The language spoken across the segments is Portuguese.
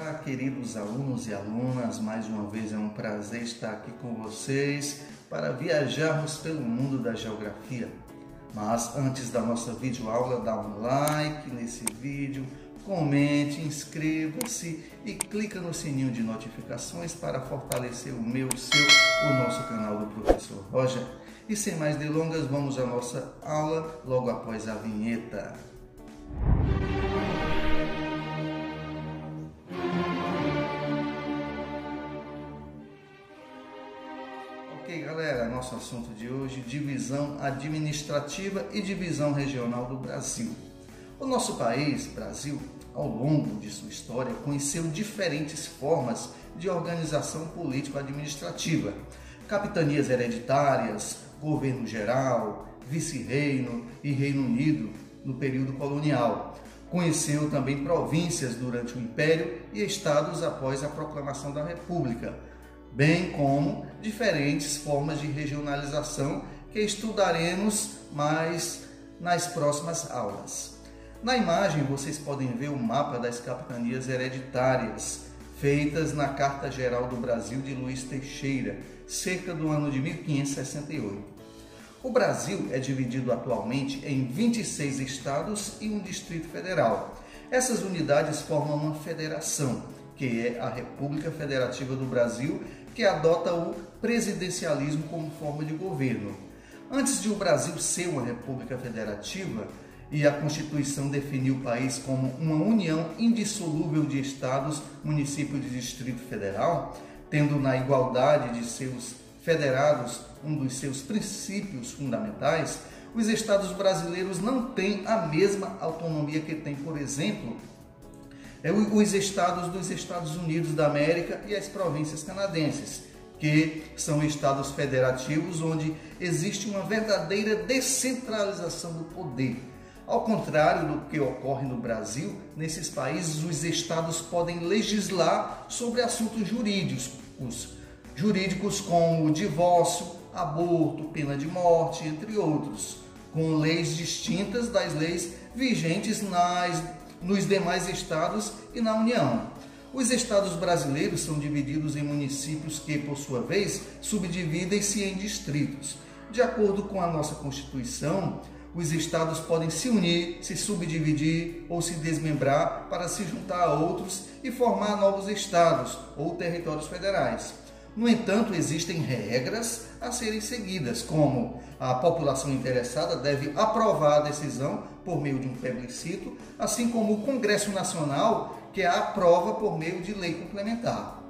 Olá, queridos alunos e alunas, mais uma vez é um prazer estar aqui com vocês para viajarmos pelo mundo da geografia. Mas antes da nossa videoaula, dá um like nesse vídeo, comente, inscreva-se e clica no sininho de notificações para fortalecer o nosso canal do Professor Roger. E sem mais delongas, vamos à nossa aula logo após a vinheta. Ok, galera, nosso assunto de hoje, divisão administrativa e divisão regional do Brasil. O nosso país, Brasil, ao longo de sua história, conheceu diferentes formas de organização político-administrativa, capitanias hereditárias, governo geral, vice-reino e Reino Unido no período colonial. Conheceu também províncias durante o Império e estados após a proclamação da República, bem como diferentes formas de regionalização que estudaremos mais nas próximas aulas. Na imagem vocês podem ver o mapa das capitanias hereditárias, feitas na Carta Geral do Brasil de Luiz Teixeira, cerca do ano de 1568. O Brasil é dividido atualmente em 26 estados e um Distrito Federal. Essas unidades formam uma federação, que é a República Federativa do Brasil, que adota o presidencialismo como forma de governo. Antes de o Brasil ser uma república federativa, e a Constituição definiu o país como uma união indissolúvel de estados, municípios e Distrito Federal, tendo na igualdade de seus federados um dos seus princípios fundamentais, os estados brasileiros não têm a mesma autonomia que tem, por exemplo, os estados dos Estados Unidos da América e as províncias canadenses, que são estados federativos onde existe uma verdadeira descentralização do poder. Ao contrário do que ocorre no Brasil, nesses países os estados podem legislar sobre assuntos jurídicos como divórcio, aborto, pena de morte, entre outros, com leis distintas das leis vigentes nos demais estados e na União. Os estados brasileiros são divididos em municípios que, por sua vez, subdividem-se em distritos. De acordo com a nossa Constituição, os estados podem se unir, se subdividir ou se desmembrar para se juntar a outros e formar novos estados ou territórios federais. No entanto, existem regras a serem seguidas, como a população interessada deve aprovar a decisão por meio de um plebiscito, assim como o Congresso Nacional, que a aprova por meio de lei complementar.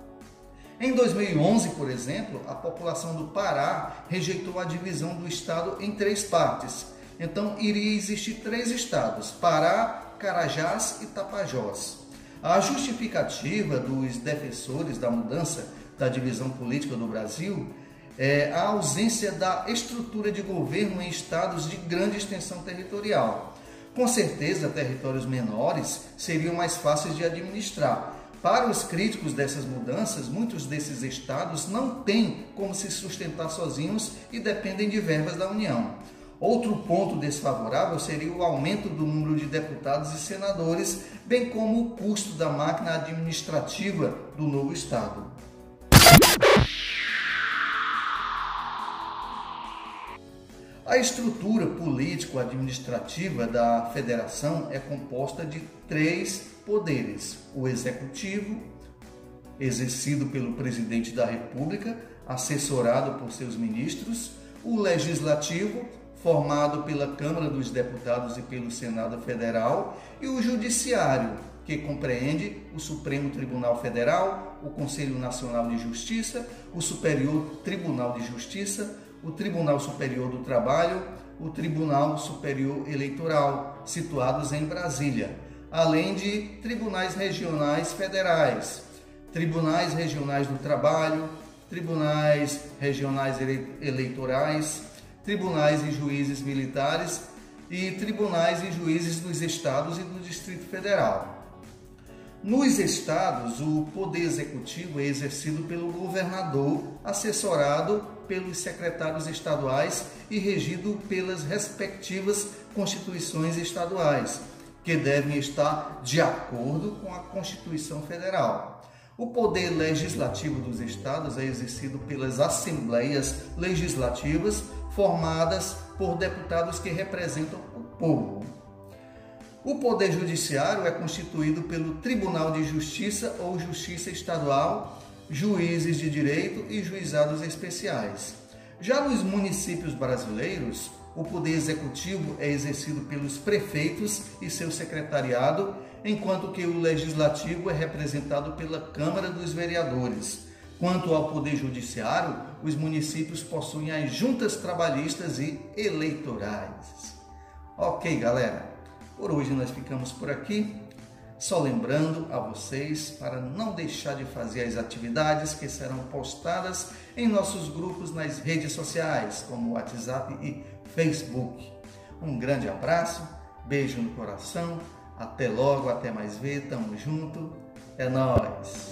Em 2011, por exemplo, a população do Pará rejeitou a divisão do estado em 3 partes. Então, iria existir 3 estados, Pará, Carajás e Tapajós. A justificativa dos defensores da mudança da divisão política do Brasil é a ausência da estrutura de governo em estados de grande extensão territorial. Com certeza, territórios menores seriam mais fáceis de administrar. Para os críticos dessas mudanças, muitos desses estados não têm como se sustentar sozinhos e dependem de verbas da União. Outro ponto desfavorável seria o aumento do número de deputados e senadores, bem como o custo da máquina administrativa do novo estado. A estrutura político-administrativa da federação é composta de 3 poderes: o executivo, exercido pelo presidente da República, assessorado por seus ministros; o legislativo, formado pela Câmara dos Deputados e pelo Senado Federal; e o judiciário, que compreende o Supremo Tribunal Federal, o Conselho Nacional de Justiça, o Superior Tribunal de Justiça, o Tribunal Superior do Trabalho, o Tribunal Superior Eleitoral, situados em Brasília, além de tribunais regionais federais, tribunais regionais do trabalho, tribunais regionais eleitorais, tribunais e juízes militares e tribunais e juízes dos estados e do Distrito Federal. Nos estados, o poder executivo é exercido pelo governador, assessorado pelos secretários estaduais e regido pelas respectivas constituições estaduais, que devem estar de acordo com a Constituição Federal. O poder legislativo dos estados é exercido pelas assembleias legislativas formadas por deputados que representam o povo. O poder judiciário é constituído pelo Tribunal de Justiça ou Justiça Estadual, juízes de direito e juizados especiais. Já nos municípios brasileiros, o poder executivo é exercido pelos prefeitos e seu secretariado, enquanto que o legislativo é representado pela Câmara dos Vereadores. Quanto ao poder judiciário, os municípios possuem as juntas trabalhistas e eleitorais. Ok, galera, por hoje nós ficamos por aqui. Só lembrando a vocês para não deixar de fazer as atividades que serão postadas em nossos grupos nas redes sociais, como WhatsApp e Facebook. Um grande abraço, beijo no coração, até logo, até mais ver, tamo junto, é nóis!